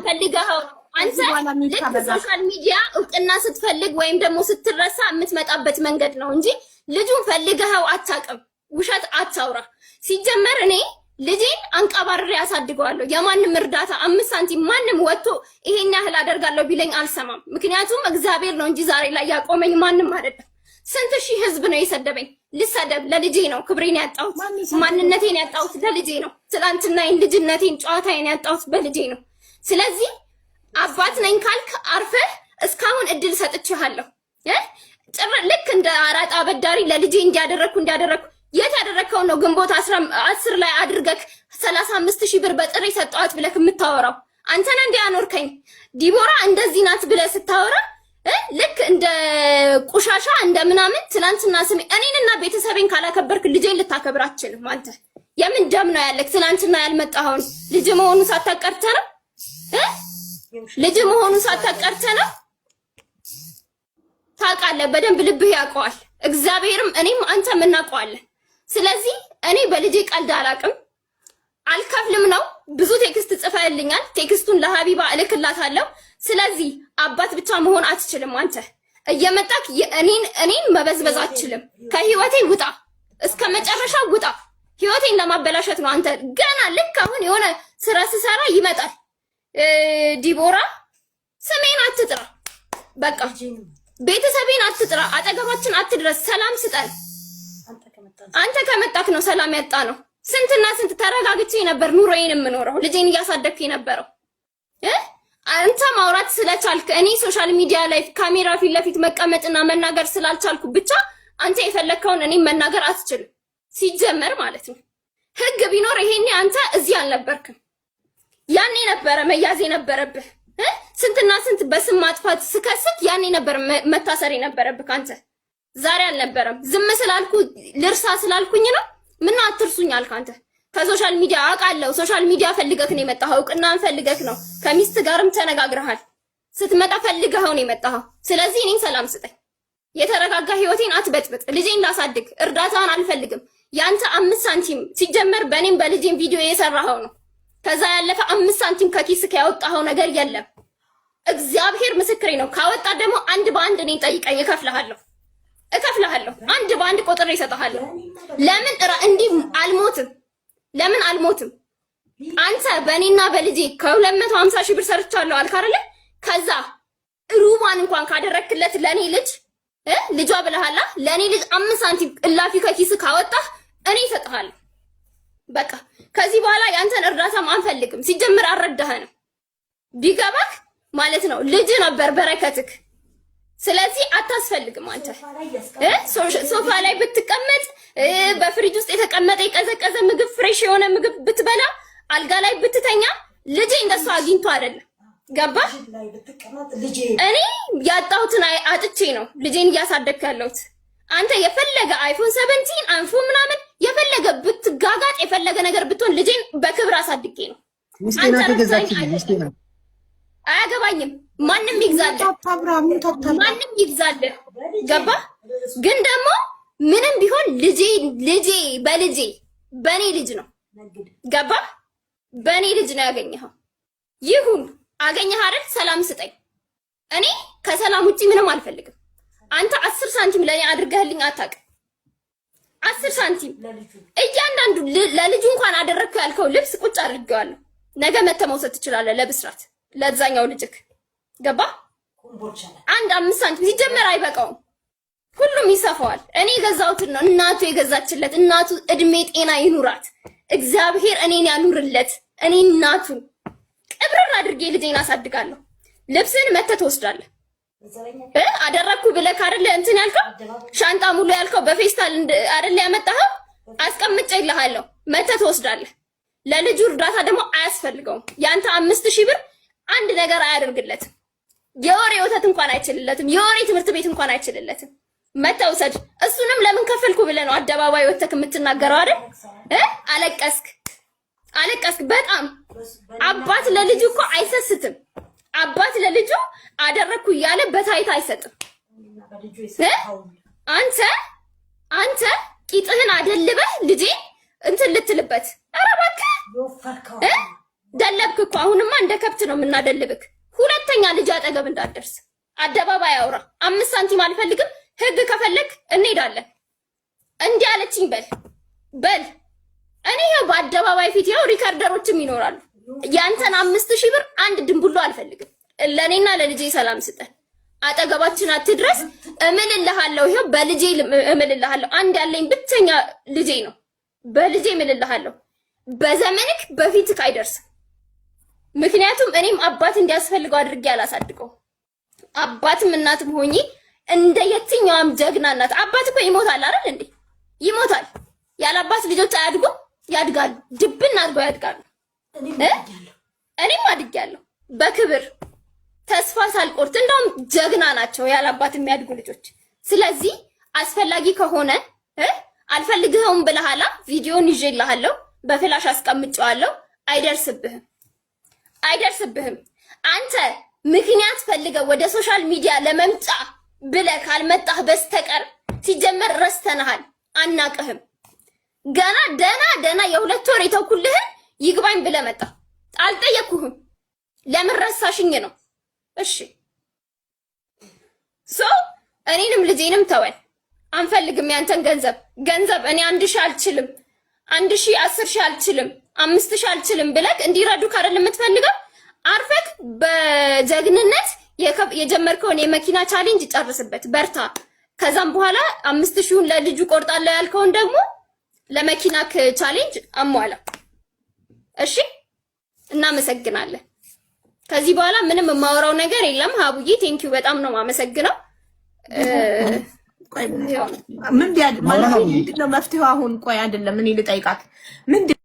ፈልገው አንተ ልክ ሶሻል ሚዲያ እውቅና ስትፈልግ ወይም ደግሞ ስትረሳ የምትመጣበት መንገድ ነው እንጂ ልጁን ፈልገው አታውቅም። ውሸት አታውራ። ሲጀመር እኔ ልጄን አንቀባርሬ ያሳድገዋለሁ። የማንም እርዳታ 5 ሳንቲም ማንም ወጥቶ ይሄን ያህል አደርጋለሁ ቢለኝ አልሰማም። ምክንያቱም እግዚአብሔር ነው እንጂ ዛሬ ላይ ያቆመኝ ማንም አይደለም። ስንት ሺህ ህዝብ ነው የሰደበኝ። ልሰደብ ለልጄ ነው። ክብሬን ያጣሁት ማንነቴን ያጣሁት ለልጄ ነው። ትላንትናዬን፣ ልጅነቴን፣ ጨዋታዬን ያጣሁት በልጄ ነው። ስለዚህ አባት ነኝ ካልክ አርፈህ እስካሁን እድል ሰጥቼሃለሁ። ልክ እንደ አራጣ አበዳሪ ለልጄ እንዲያደረኩ የት ያደረከው ነው? ግንቦት 10 ላይ አድርገክ 35,000 ብር በጥሬ ሰጣት ብለክ የምታወራው አንተ ነህ። እንደ ያኖርከኝ ዲቦራ እንደዚህ ናት ብለህ ስታወራ ልክ እንደ ቁሻሻ እንደ ምናምን ትናንትና ስሜ እኔንና ቤተሰቤን ካላከበርክ ልጄን ልታከብር አትችልም። አንተ የምን ደም ነው ያለክ? ትናንትና ያልመጣኸውን ልጅ መሆኑ ሳታቀርተ ነው ልጅ መሆኑ ሳታቀርተ ነው። ታውቃለህ፣ በደንብ ልብህ ያውቀዋል። እግዚአብሔርም እኔም አንተም እናውቀዋለን። ስለዚህ እኔ በልጄ ቀልድ አላውቅም፣ አልከፍልም ነው። ብዙ ቴክስት ጽፈህልኛል። ቴክስቱን ለሀቢባ እልክላታለሁ። ስለዚህ አባት ብቻ መሆን አትችልም። አንተ እየመጣክ እኔን መበዝበዝ አትችልም። ከህይወቴ ውጣ፣ እስከ መጨረሻው ውጣ። ህይወቴን ለማበላሸት ነው አንተ ገና ልክ አሁን የሆነ ስራ ስሰራ ይመጣል። ዲቦራ ስሜን አትጥራ፣ በቃ ቤተሰቤን አትጥራ፣ አጠገባችን አትድረስ፣ ሰላም ስጠን። አንተ ከመጣክ ነው ሰላም ያጣ ነው። ስንትና ስንት ተረጋግቼ ነበር ኑሮዬን የምኖረው ልጄን እያሳደግኩ የነበረው። አንተ ማውራት ስለቻልክ እኔ ሶሻል ሚዲያ ላይ ካሜራ ፊት ለፊት መቀመጥና መናገር ስላልቻልኩ ብቻ አንተ የፈለከውን እኔ መናገር አትችልም። ሲጀመር ማለት ነው ህግ ቢኖር ይሄኔ አንተ እዚህ አልነበርክም። ያኔ ነበረ መያዝ የነበረብህ። ስንትና ስንት በስም ማጥፋት ስከስት ያኔ ነበር መታሰር የነበረብህ አንተ። ዛሬ አልነበረም። ዝም ስላልኩ ልርሳ ስላልኩኝ ነው። ምን አትርሱኝ አልክ አንተ። ከሶሻል ሚዲያ አውቃለሁ። ሶሻል ሚዲያ ፈልገክ ነው የመጣኸው። እውቅናን ፈልገክ ነው። ከሚስት ጋርም ተነጋግረሃል። ስትመጣ ፈልገኸው ነው የመጣኸው። ስለዚህ እኔን ሰላም ስጠኝ። የተረጋጋ ህይወቴን አትበጥብጥ። ልጄን እንዳሳድግ እርዳታን አልፈልግም። ያንተ 5 ሳንቲም ሲጀመር በእኔም በልጄም ቪዲዮ የሰራኸው ነው። ከዛ ያለፈ 5 ሳንቲም ከኪስክ ያወጣኸው ነገር የለም። እግዚአብሔር ምስክሬ ነው። ካወጣ ደግሞ አንድ በአንድ እኔን ጠይቀኝ፣ እከፍልሃለሁ። አንድ በአንድ ቆጥሬ እሰጥሃለሁ። ለምን እንዲህ አልሞትም? ለምን አልሞትም? አንተ በእኔና በልጄ ከ250,000 ብር ሰርቻለሁ አልክ አይደለ? ከዛ ሩባን እንኳን ካደረክለት ለኔ ልጇ ብለሃላ ለኔ ልጅ 5 ሳንቲም እላፊ ከኪስ ካወጣህ እኔ እሰጥሃለሁ። በቃ ከዚህ በኋላ ያንተን እርዳታም አንፈልግም። ሲጀምር አልረዳኸንም። ቢገባክ ማለት ነው ልጅ ነበር በረከትክ። ስለዚህ አታስፈልግም። አንተ ሶፋ ላይ ብትቀመጥ በፍሪጅ ውስጥ የተቀመጠ የቀዘቀዘ ምግብ ፍሬሽ የሆነ ምግብ ብትበላ አልጋ ላይ ብትተኛ ልጄ እንደሱ አግኝቶ አይደለም። ገባ? እኔ ያጣሁትን አጥቼ ነው ልጄን እያሳደግኩ ያለሁት። አንተ የፈለገ አይፎን 17 አንፎ ምናምን የፈለገ ብትጋጋጥ የፈለገ ነገር ብትሆን ልጄን በክብር አሳድጌ ነው። አያገባኝም። ማንም ይግዛልህ። ገባ? ግን ደግሞ ምንም ቢሆን ልጄ በኔ ልጅ ነው። ገባ? በኔ ልጅ ነው ያገኘኸው። ይሁን አገኘህ አይደል? ሰላም ስጠኝ። እኔ ከሰላም ውጪ ምንም አልፈልግም። አንተ 10 ሳንቲም ለኔ አድርገህልኝ አታውቅም። 10 ሳንቲም እያንዳንዱ ለልጁ እንኳን አደረግኩ ያልከው ልብስ ቁጭ አድርጌዋለሁ። ነገ መተህ መውሰድ ትችላለህ ለብስራት ለዛኛው ልጅክ። ገባ? አንድ 5 ሳንቲም ሲጀመር አይበቃውም። ሁሉም ይሰፋዋል። እኔ የገዛሁትን ነው እናቱ የገዛችለት። እናቱ እድሜ ጤና ይኑራት። እግዚአብሔር እኔን ያኑርለት። እኔ እናቱን ቅብርር አድርጌ ልጄን አሳድጋለሁ። ልብስን መተህ ትወስዳለህ። አደረኩ ብለህ አይደለ እንትን ያልከው ሻንጣ ሙሉ ያልከው በፌስታል አይደለ ያመጣኸው? አስቀምጬልሃለሁ። መተህ ትወስዳለህ። ለልጁ እርዳታ ደግሞ አያስፈልገውም። ያንተ 5,000 ብር አንድ ነገር አያደርግለትም። የወሬ ወተት እንኳን አይችልለትም። የወሬ ትምህርት ቤት እንኳን አይችልለትም። መተህ ውሰድ። እሱንም ለምን ከፈልኩ ብለህ ነው አደባባይ ወተክ የምትናገረው አይደል? አለቀስክ በጣም። አባት ለልጁ እኮ አይሰስትም። አባት ለልጁ አደረኩ እያለ በታይታ አይሰጥም። አንተ ቂጥህን አደልበህ ልጄ እንትን ልትልበት። ኧረ እባክህ ደለብክ እኮ አሁንማ እንደ ከብት ነው የምናደልብክ። ሁለተኛ ልጅ አጠገብ እንዳትደርስ። አደባባይ አውራ 5 ሳንቲም አልፈልግም። ህግ ከፈለክ እንሄዳለን። እንዲህ አለችኝ በል እኔ ይሄ በአደባባይ ፊት ያው ሪከርደሮችም ይኖራሉ። ያንተን 5000 ብር አንድ ድንቡሎ አልፈልግም። ለኔና ለልጄ ሰላም ስጠን። አጠገባችን አትድረስ። እምልልሃለሁ፣ ይሄው በልጄ እምልልሃለሁ። አንድ ያለኝ ብቸኛ ልጄ ነው። በልጄ እምልልሃለሁ። በዘመንክ በፊትክ አይደርስም። ምክንያቱም እኔም አባት እንዲያስፈልገው አድርጌ አላሳድገው። አባትም እናትም ሆኜ እንደ የትኛውም ጀግና እናት አባት እኮ ይሞታል አይደል እንዴ? ይሞታል። ያለ አባት ልጆች አያድጉም? ያድጋሉ። ድብን አድርገው ያድጋሉ። እኔም አድጌያለሁ በክብር ተስፋ ሳልቆርጥ። እንደውም ጀግና ናቸው ያለ አባት የሚያድጉ ልጆች። ስለዚህ አስፈላጊ ከሆነ አልፈልግህም ብለሃላ ቪዲዮን ይዤልሃለሁ፣ በፍላሽ አስቀምጨዋለሁ። አይደርስብህም። አንተ ምክንያት ፈልገህ ወደ ሶሻል ሚዲያ ለመምጫ ብለህ ካልመጣህ በስተቀር ሲጀመር ረስተናሃል፣ አናቅህም። ገና ደና የ2 ወር የተውኩልህን ይግባኝ ብለህ መጣ። አልጠየቅኩህም። ለምን ረሳሽኝ ነው? እሺ እኔንም ልጄንም ተወን። አንፈልግም ያንተን ገንዘብ እኔ 1000 አልችልም፣ 1000 10000 አልችልም፣ 5000 አልችልም ብለህ እንዲረዱክ አይደል የምትፈልገው? አርፈክ በጀግንነት የጀመርከውን የመኪና ቻሌንጅ ጨርስበት፣ በርታ። ከዛም በኋላ 5000ን ለልጁ ቆርጣለሁ ያልከውን ደግሞ ለመኪናክ ቻሌንጅ አሟላ። እሺ እናመሰግናለን። ከዚህ በኋላ ምንም የማወራው ነገር የለም። ሀቡዬ ቴንኪው፣ በጣም ነው የማመሰግነው። ምንድነው መፍትሄው አሁን? ቆይ አይደለም እኔ ልጠይቃት ምንድነው